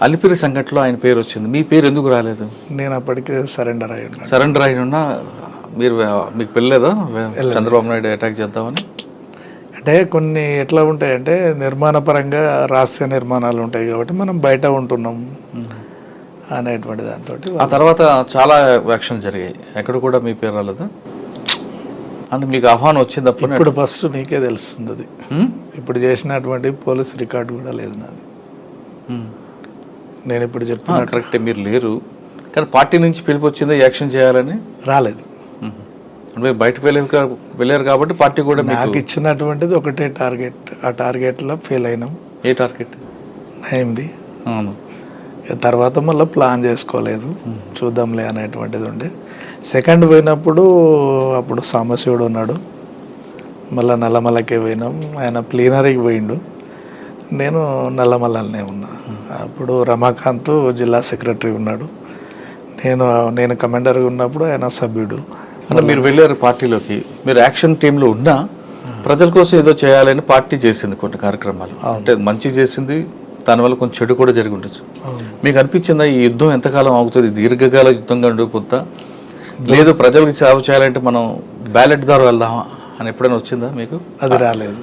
అలిపిరి సంఘటనలో ఆయన పేరు వచ్చింది. మీ పేరు ఎందుకు రాలేదు? నేను అప్పటికే సరెండర్ అయ్యాను. సరెండర్ అయినా మీరు మీకు పెళ్ళలేదా చంద్రబాబు నాయుడు అటాక్ చేద్దామని? అంటే కొన్ని ఎట్లా ఉంటాయంటే నిర్మాణ పరంగా రహస్య నిర్మాణాలు ఉంటాయి కాబట్టి మనం బయట ఉంటున్నాం అనేటువంటి దాంతో ఆ తర్వాత చాలా యాక్షన్ జరిగాయి, ఎక్కడ కూడా మీ పేరు రాలేదు. అంటే మీకు ఆహ్వానం వచ్చింది అప్పుడు? ఇప్పుడు ఫస్ట్ నీకే తెలుస్తుంది అది. ఇప్పుడు చేసినటువంటి పోలీస్ రికార్డు కూడా లేదు నాది. నేను ఇప్పుడు చెప్పిన కరెక్టే, మీరు లేరు కానీ పార్టీ నుంచి పిలుపు వచ్చింది యాక్షన్ చేయాలని. రాలేదు. అంటే బయట వెళ్ళారు కాబట్టి పార్టీ కూడా నాకు ఇచ్చినటువంటిది ఒకటే టార్గెట్. ఆ టార్గెట్లో ఫెయిల్ అయినాం. ఏ టార్గెట్? అయింది. అవును. తర్వాత మళ్ళీ ప్లాన్ చేసుకోలేదు, చూద్దాంలే అనేటువంటిది ఉండే. సెకండ్ పోయినప్పుడు అప్పుడు సాంబశివుడు ఉన్నాడు, మళ్ళీ నల్లమల్లకే పోయినాం. ఆయన ప్లీనరీకి పోయిండు, నేను నల్లమల్లనే ఉన్నా. అప్పుడు రమాకాంత్ జిల్లా సెక్రటరీ ఉన్నాడు, నేను కమాండర్గా ఉన్నప్పుడు ఆయన సభ్యుడు. అంటే మీరు వెళ్ళారు పార్టీలోకి, మీరు యాక్షన్ టీంలో ఉన్నా ప్రజల కోసం ఏదో చేయాలని పార్టీ చేసింది కొన్ని కార్యక్రమాలు. అంటే మంచి చేసింది, దానివల్ల కొంచెం చెడు కూడా జరిగి ఉండొచ్చు. మీకు అనిపించిందా ఈ యుద్ధం ఎంతకాలం ఆగుతుంది, దీర్ఘకాల యుద్ధంగా ఉండిపోతా, లేదు ప్రజలకు సేవ చేయాలంటే మనం బ్యాలెట్ ద్వారా వెళ్దామా అని ఎప్పుడైనా వచ్చిందా మీకు? అది రాలేదు.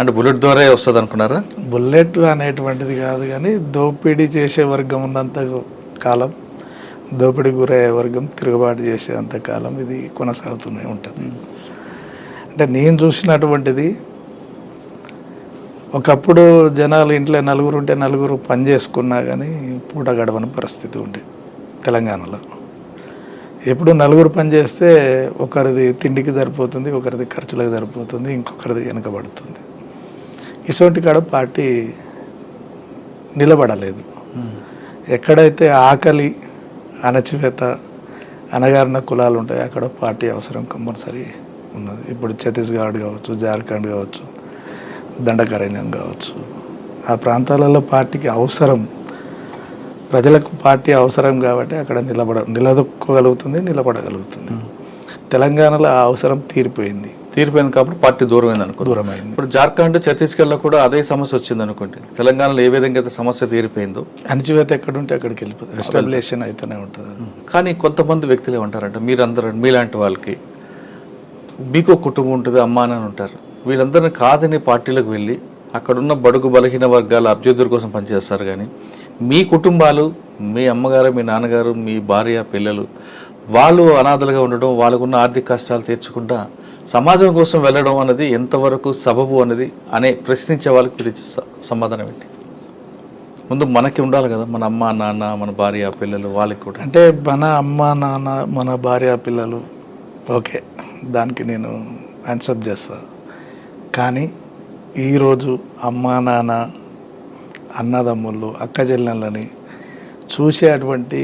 అంటే బుల్లెట్ ద్వారా వస్తుంది అనుకున్నారా? బుల్లెట్ అనేటువంటిది కాదు, కానీ దోపిడీ చేసే వర్గం ఉన్నంత కాలం, దోపిడీ గురయ్యే వర్గం తిరుగుబాటు చేసే అంతకాలం ఇది కొనసాగుతూనే ఉంటుంది. అంటే నేను చూసినటువంటిది, ఒకప్పుడు జనాలు ఇంట్లో నలుగురు ఉంటే నలుగురు పని చేసుకున్నా కానీ పూట గడవని పరిస్థితి ఉండే తెలంగాణలో. ఎప్పుడు నలుగురు పని చేస్తే ఒకరిది తిండికి సరిపోతుంది, ఒకరిది ఖర్చులకు సరిపోతుంది, ఇంకొకరిది వెనకబడుతుంది. ఇటువంటి కాడ పార్టీ నిలబడలేదు. ఎక్కడైతే ఆకలి, అణచివేత, అణగారిన కులాలు ఉంటాయి అక్కడ పార్టీ అవసరం కంపల్సరీ ఉన్నది. ఇప్పుడు ఛత్తీస్గఢ్ కావచ్చు, జార్ఖండ్ కావచ్చు, దండకారణ్యం కావచ్చు, ఆ ప్రాంతాలలో పార్టీకి అవసరం, ప్రజలకు పార్టీ అవసరం కాబట్టి అక్కడ నిలదొక్కగలుగుతుంది, నిలబడగలుగుతుంది. తెలంగాణలో ఆ అవసరం తీరిపోయింది కాబట్టి పార్టీ దూరమైంది అనుకో. దూరమైంది. ఇప్పుడు జార్ఖండ్, ఛత్తీస్గఢ్లో కూడా అదే సమస్య వచ్చింది అనుకోండి. తెలంగాణలో ఏ విధంగా అయితే సమస్య తీరిపోయిందో, అణచివేత ఎక్కడుంటే అక్కడికి వెళ్ళిపోతుంది, ఎస్టాబ్లిషన్ అయితేనే ఉంటుంది. కానీ కొంతమంది వ్యక్తులు ఏమంటారంటే, మీరందరూ మీలాంటి వాళ్ళకి మీకు కుటుంబం ఉంటుంది, అమ్మా నాన్న ఉంటారు, వీళ్ళందరినీ కాదని పార్టీలకు వెళ్ళి అక్కడున్న బడుగు బలహీన వర్గాల అభ్యర్థుల కోసం పనిచేస్తారు. కానీ మీ కుటుంబాలు, మీ అమ్మగారు, మీ నాన్నగారు, మీ భార్య, పిల్లలు, వాళ్ళు అనాథలుగా ఉండడం, వాళ్ళకున్న ఆర్థిక కష్టాలు తీర్చకుండా సమాజం కోసం వెళ్ళడం అనేది ఎంతవరకు సబబు అనేది ప్రశ్నించే వాళ్ళకి మీరు సమాధానం ఏంటి? ముందు మనకి ఉండాలి కదా, మన అమ్మ నాన్న, మన భార్య పిల్లలు, వాళ్ళకి కూడా. అంటే మన అమ్మ నాన్న, మన భార్య పిల్లలు, ఓకే, దానికి నేను యాక్సెప్ట్ చేస్తాను. కానీ ఈరోజు అమ్మ నాన్న, అన్నదమ్ముళ్ళు, అక్క చెల్లెళ్ళని చూసేటువంటి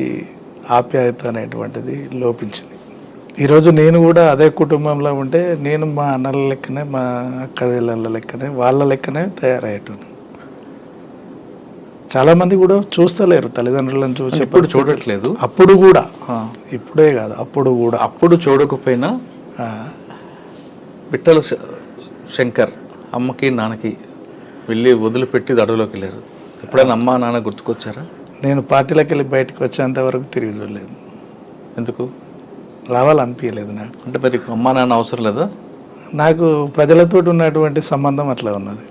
ఆప్యాయత అనేటువంటిది లోపించింది. ఈరోజు నేను కూడా అదే కుటుంబంలో ఉంటే నేను మా అన్నల లెక్కనే, మా అక్క చెల్లెళ్ళ లెక్కనే, వాళ్ళ లెక్కనే తయారయ్యేటోను. చాలామంది కూడా చూస్తలేరు తల్లిదండ్రులను చూసి. ఇప్పుడు చూడట్లేదు. అప్పుడు కూడా, ఇప్పుడే కాదు, అప్పుడు కూడా. అప్పుడు చూడకపోయినా బిట్టల శంకర్ అమ్మకి నాన్నకి వెళ్ళి వదిలిపెట్టి అడవిలోకి వెళ్ళారు. ఎప్పుడైనా అమ్మ నాన్న గుర్తుకొచ్చారా? నేను పార్టీలోకి వెళ్ళి బయటకు వచ్చేంత వరకు తిరిగి చూడలేదు. ఎందుకు రావాలనిపించలేదు నాకు. అంటే మరి అమ్మ నాన్న అవసరం లేదా? నాకు ప్రజలతో ఉన్నటువంటి సంబంధం అట్లా ఉన్నది.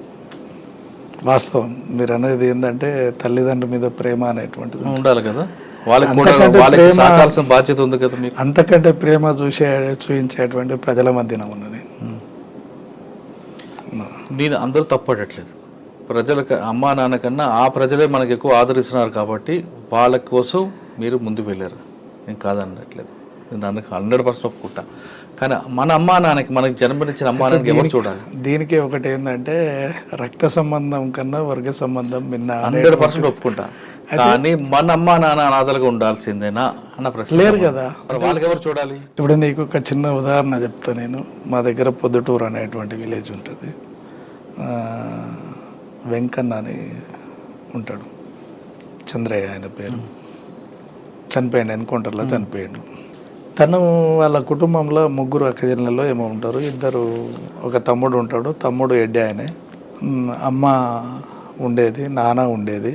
వాస్తవం మీరు అనేది ఏంటంటే తల్లిదండ్రుల మీద ప్రేమ అనేటువంటిది ఉండాలి కదా, వాళ్ళకి బాధ్యత ఉంది కదా మీకు. అంతకంటే ప్రేమ చూపించేటువంటి ప్రజల మధ్యన ఉన్నది. నేను అందరూ తప్పడట్లేదు, ప్రజలకు అమ్మా నాన్న కన్నా ఆ ప్రజలే మనకు ఎక్కువ ఆదరిస్తున్నారు కాబట్టి వాళ్ళ కోసం మీరు ముందుకు వెళ్ళారు, నేను కాదనట్లేదు. నేను అందుకు 100% ఒప్పుకుంటా. కానీ మన అమ్మా నాన్నకి, మనకి జన్మనిచ్చిన అమ్మా నాన్నకి ఎవరు చూడాలి? దీనికి ఒకటి ఏంటంటే రక్త సంబంధం కన్నా వర్గ సంబంధం మిన్న 100% ఒప్పుకుంటా. కానీ మన అమ్మా నాన్న అనాథలుగా ఉండాల్సిందేనా అన్న ప్రశ్న లేరు కదా, వాళ్ళకి ఎవరు చూడాలి? ఇప్పుడు నీకు ఒక చిన్న ఉదాహరణ చెప్తా నేను. మా దగ్గర పొద్దుటూరు అనేటువంటి విలేజ్ ఉంటుంది. వెంకన్న అని ఉంటాడు, చంద్రయ్య ఆయన పేరు. చనిపోయాడు, ఎన్కౌంటర్లో చనిపోయాడు. తను వాళ్ళ కుటుంబంలో ముగ్గురు అక్కజనులలో ఏమో ఉంటారు. ఇద్దరు, ఒక తమ్ముడు ఉంటాడు, తమ్ముడు ఎడ్డి ఆయనే, అమ్మ ఉండేది, నాన్న ఉండేది,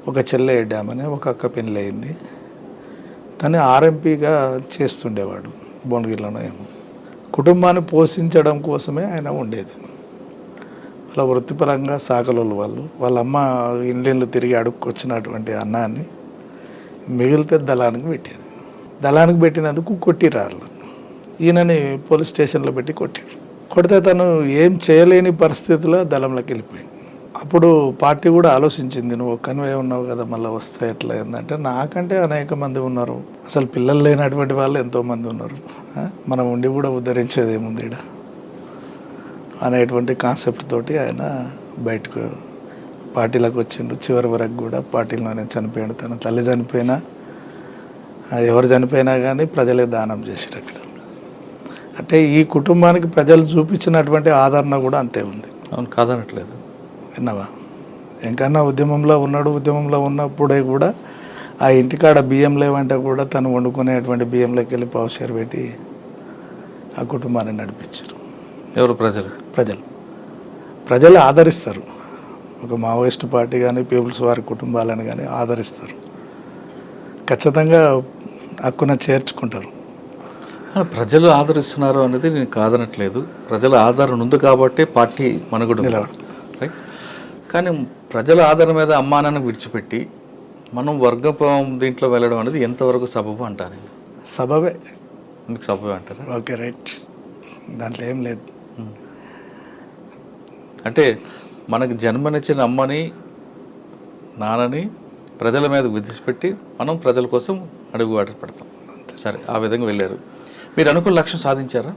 ఒక చెల్లె డ్యామ్ ఒక అక్క పెళ్ళి అయింది. తను ఆర్ఎంపీగా చేస్తుండేవాడు భువనగిరిలోనో ఏమో. కుటుంబాన్ని పోషించడం కోసమే ఆయన ఉండేది. వాళ్ళ వృత్తిపరంగా సాకలోళ్ళు వాళ్ళ అమ్మ ఇండ్లు తిరిగి అడుక్కొచ్చినటువంటి అన్నాన్ని మిగిలితే దళానికి పెట్టేది. దళానికి పెట్టినందుకు కొట్టిరారు. ఈయనని పోలీస్ స్టేషన్లో పెట్టి కొట్టాడు. కొడితే తను ఏం చేయలేని పరిస్థితిలో దళంలోకి వెళ్ళిపోయింది. అప్పుడు పార్టీ కూడా ఆలోచించింది, నువ్వు ఒక్కనివే ఉన్నావు కదా, మళ్ళీ వస్తే ఎట్లా ఏంటంటే, నాకంటే అనేక మంది ఉన్నారు, అసలు పిల్లలు లేనటువంటి వాళ్ళు ఎంతోమంది ఉన్నారు, మనం ఉండి కూడా ఉద్ధరించేది ఏముంది ఇక్కడ అనేటువంటి కాన్సెప్ట్ తోటి ఆయన బయటకు పార్టీలోకి వచ్చిండు. చివరి వరకు కూడా పార్టీలోనే చనిపోయాడు. తన తల్లి చనిపోయినా ఎవరు చనిపోయినా కానీ ప్రజలే దానం చేశారు అక్కడ. అంటే ఈ కుటుంబానికి ప్రజలు చూపించినటువంటి ఆదరణ కూడా అంతే ఉంది. అవును, కాదనట్లేదు. విన్నావా? ఇంకన్నా ఉద్యమంలో ఉన్నాడు. ఉద్యమంలో ఉన్నప్పుడే కూడా ఆ ఇంటికాడ బియ్యం లేవంటే కూడా తను వండుకునేటువంటి బియ్యంలోకి వెళ్ళి పావుషేరు పెట్టి ఆ కుటుంబాన్ని నడిపించారు. ఎవరు? ప్రజలు ఆదరిస్తారు. ఒక మావోయిస్ట్ పార్టీ కానీ పీపుల్స్ వారి కుటుంబాలను కానీ ఆదరిస్తారు, ఖచ్చితంగా హక్కున చేర్చుకుంటారు. ప్రజలు ఆదరిస్తున్నారు అనేది నేను కాదనట్లేదు. ప్రజల ఆదరణ ఉంది కాబట్టి పార్టీ మనుగడ నిలబడు, రైట్. కానీ ప్రజల ఆదరణ మీద అమ్మానాన్ని విడిచిపెట్టి మనం వర్గం దీంట్లో వెళ్ళడం అనేది ఎంతవరకు సబబు అంటారు? సబబే. మీకు సబబే అంటారా? ఓకే, రైట్, దాంట్లో ఏం లేదు. అంటే మనకు జన్మనిచ్చిన అమ్మని నాన్నని ప్రజల మీద విడిచిపెట్టి మనం ప్రజల కోసం అడుగుబాటు పడతాం. సరే, ఆ విధంగా వెళ్ళారు. మీరు అనుకున్న లక్ష్యం సాధించారా?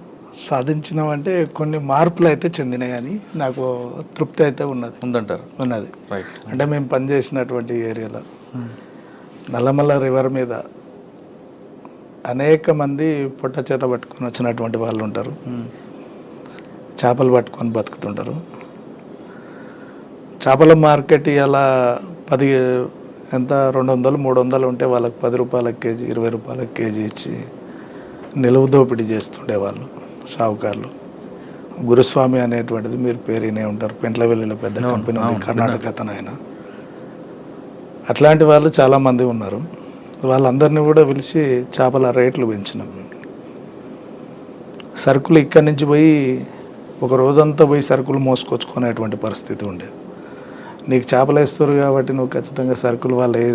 సాధించినామంటే కొన్ని మార్పులు అయితే చెందినాయి, కానీ నాకు తృప్తి అయితే ఉందంటారు. ఉన్నది, రైట్. అంటే మేము పనిచేసినటువంటి ఏరియాలో నల్లమల్ల రివర్ మీద అనేక మంది పొట్ట చేత పట్టుకొని వచ్చినటువంటి వాళ్ళు ఉంటారు. చేపలు పట్టుకొని బతుకుతుంటారు. చేపల మార్కెట్ ఇలా 10 ఎంత 200 300 ఉంటే వాళ్ళకి 10 రూపాయల కేజీ 20 రూపాయల కేజీ ఇచ్చి నిలువు దోపిడీ చేస్తుండేవాళ్ళు షావుకారులు. గురుస్వామి అనేటువంటిది మీరు పేరునే ఉంటారు, పెంట్లవెల్లిలో పెద్ద కంపెనీ ఉంది, కర్ణాటక అతను ఆయన. అట్లాంటి వాళ్ళు చాలామంది ఉన్నారు. వాళ్ళందరినీ కూడా పిలిచి చేపల రేట్లు పెంచినాం. సరుకులు ఇక్కడి నుంచి పోయి ఒక రోజంతా పోయి సరుకులు మోసుకొచ్చుకునేటువంటి పరిస్థితి ఉండేది. నీకు చేపలు వేస్తారు కాబట్టి నువ్వు ఖచ్చితంగా సరుకులు వాళ్ళు ఏ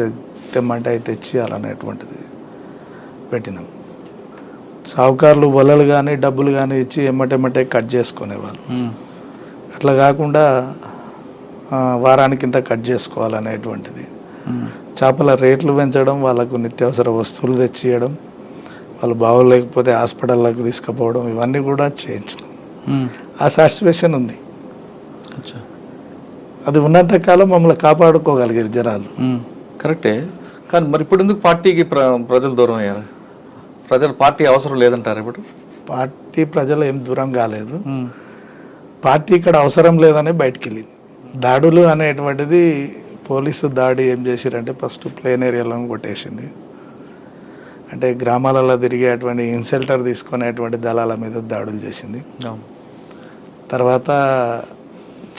తెమ్మంటే అవి తెచ్చియాలనేటువంటిది పెట్టినాం. సావుకారులు వలలు కానీ డబ్బులు కానీ ఇచ్చి ఎమ్మటెమ్మటే కట్ చేసుకునేవాళ్ళు. అట్లా కాకుండా వారానికి ఇంత కట్ చేసుకోవాలనేటువంటిది. చేపల రేట్లు పెంచడం, వాళ్ళకు నిత్యావసర వస్తువులు తెచ్చియడం, వాళ్ళు బాగోలేకపోతే హాస్పిటల్లోకి తీసుకుపోవడం, ఇవన్నీ కూడా చేయించినాం. ఆ సాటిస్ఫాక్షన్ ఉంది. అది ఉన్నంతకాలం మమ్మల్ని కాపాడుకోగలిగారు జనాలు. కరెక్టే. కానీ మరి ఇప్పుడు ఎందుకు పార్టీకి ప్రజలు దూరం అయ్యారు? పార్టీ అవసరం లేదంటారు ఇప్పుడు? పార్టీ ప్రజలు ఏం దూరం కాలేదు. పార్టీ ఇక్కడ అవసరం లేదనే బయటికి వెళ్ళింది. దాడులు అనేటువంటిది పోలీసు దాడి ఏం చేశారంటే ఫస్ట్ ప్లేన్ ఏరియాలో కొట్టేసింది. అంటే గ్రామాలలో తిరిగేటువంటి ఇన్సెల్టర్ తీసుకునేటువంటి దళాల మీద దాడులు చేసింది. తర్వాత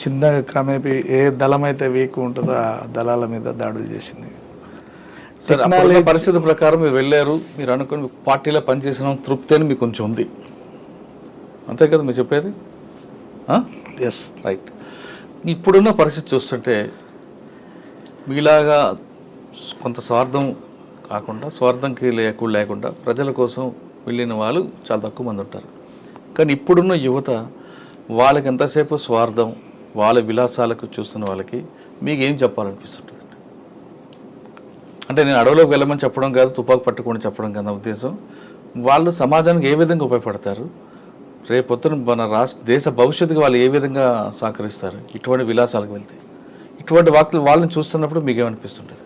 చిన్న క్రమేపీ ఏ దళం అయితే వీక్ ఉంటుందో ఆ దళాల మీద దాడులు చేసింది. పరిస్థితి ప్రకారం మీరు వెళ్ళారు, మీరు అనుకుని పార్టీలో పనిచేసిన తృప్తి అని మీకు కొంచెం ఉంది, అంతే కదా మీరు చెప్పేది? Yes, right. ఇప్పుడున్న పరిస్థితి చూస్తుంటే మీలాగా కొంత స్వార్థం కాకుండా, స్వార్థంకి లేకుండా ప్రజల కోసం వెళ్ళిన వాళ్ళు చాలా తక్కువ మంది ఉంటారు. కానీ ఇప్పుడున్న యువత వాళ్ళకి ఎంతసేపు స్వార్థం, వాళ్ళ విలాసాలకు చూస్తున్న వాళ్ళకి మీకు ఏం చెప్పాలనిపిస్తుంటుంది? అంటే నేను అడవిలోకి వెళ్ళమని చెప్పడం కాదు, తుపాకు పట్టుకొని చెప్పడం కదా ఉద్దేశం. వాళ్ళు సమాజానికి ఏ విధంగా ఉపయోగపడతారు, రేపొద్దున మన దేశ భవిష్యత్తుకి వాళ్ళు ఏ విధంగా సహకరిస్తారు ఇటువంటి విలాసాలకు వెళ్తే? ఇటువంటి వాళ్ళని చూస్తున్నప్పుడు మీకు ఏమనిపిస్తుంటుంది?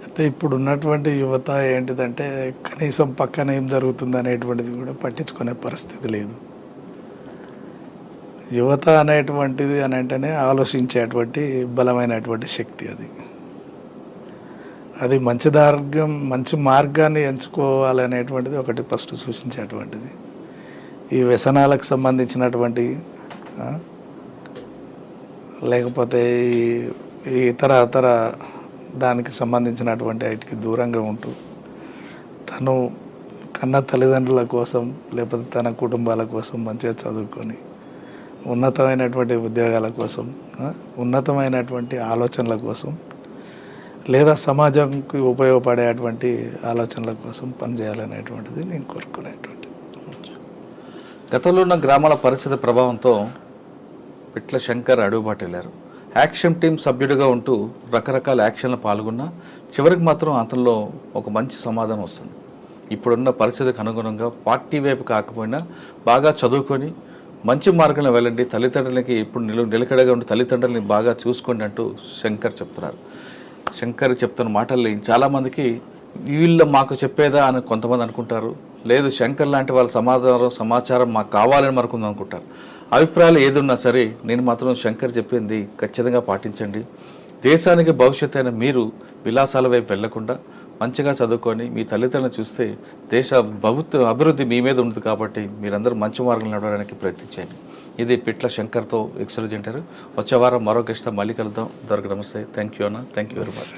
అయితే ఇప్పుడు ఉన్నటువంటి యువత ఏంటిదంటే కనీసం పక్కన ఏం జరుగుతుంది అనేటువంటిది కూడా పట్టించుకునే పరిస్థితి లేదు. యువత అనేటువంటిది అని అంటేనే ఆలోచించేటువంటి బలమైనటువంటి శక్తి. అది మంచి మార్గాన్ని ఎంచుకోవాలనేటువంటిది ఒకటి ఫస్ట్ సూచించేటువంటిది. ఈ వ్యసనాలకు సంబంధించినటువంటి లేకపోతే ఈ ఈ ఇతర దానికి సంబంధించినటువంటి వాటికి దూరంగా ఉంటూ తను కన్న తల్లిదండ్రుల కోసం లేకపోతే తన కుటుంబాల కోసం మంచిగా చదువుకొని ఉన్నతమైనటువంటి ఉద్యోగాల కోసం, ఉన్నతమైనటువంటి ఆలోచనల కోసం లేదా సమాజంకి ఉపయోగపడేటువంటి ఆలోచనల కోసం పనిచేయాలనేటువంటిది నేను కోరుకునేటువంటి. గతంలో ఉన్న గ్రామాల పరిస్థితి ప్రభావంతో పిట్ల శంకర్ అడుగుబాటు వెళ్ళారు. యాక్షన్ టీం సభ్యుడిగా ఉంటూ రకరకాల యాక్షన్లు పాల్గొన్నా చివరికి మాత్రం అతనిలో ఒక మంచి సమాధానం వస్తుంది. ఇప్పుడున్న పరిస్థితికి అనుగుణంగా పార్టీ వైపు కాకపోయినా బాగా చదువుకొని మంచి మార్గంలో వెళ్ళండి, తల్లిదండ్రులకి ఇప్పుడు నిలకడగా ఉండి తల్లిదండ్రులని బాగా చూసుకోండి అంటూ శంకర్ చెప్తున్నారు. శంకర్ చెప్తున్న మాటల్ని చాలామందికి వీళ్ళు మాకు చెప్పేదా అని కొంతమంది అనుకుంటారు. లేదు, శంకర్ లాంటి వాళ్ళ సమాచారం మాకు కావాలని మరొకరు అనుకుంటారు. అభిప్రాయాలు ఏదున్నా సరే నేను మాత్రం శంకర్ చెప్పింది ఖచ్చితంగా పాటించండి. దేశానికి భవిష్యత్తు అయిన మీరు విలాసాల వైపు వెళ్లకుండా మంచిగా చదువుకొని మీ తల్లిదండ్రులను చూస్తే దేశ అభివృద్ధి మీ మీద ఉంటుంది. కాబట్టి మీరందరూ మంచి మార్గంలో నడవడానికి ప్రయత్నించండి. ఇది పిట్ల శంకర్తో ఎక్స్క్లూజివ్ ఇంటర్వ్యూ. వచ్చే వారం మరో గెస్ట్తో మళ్ళీ కలుద్దాం. అందరికీ నమస్తే. థ్యాంక్ యూ అన్న. Thank you very much.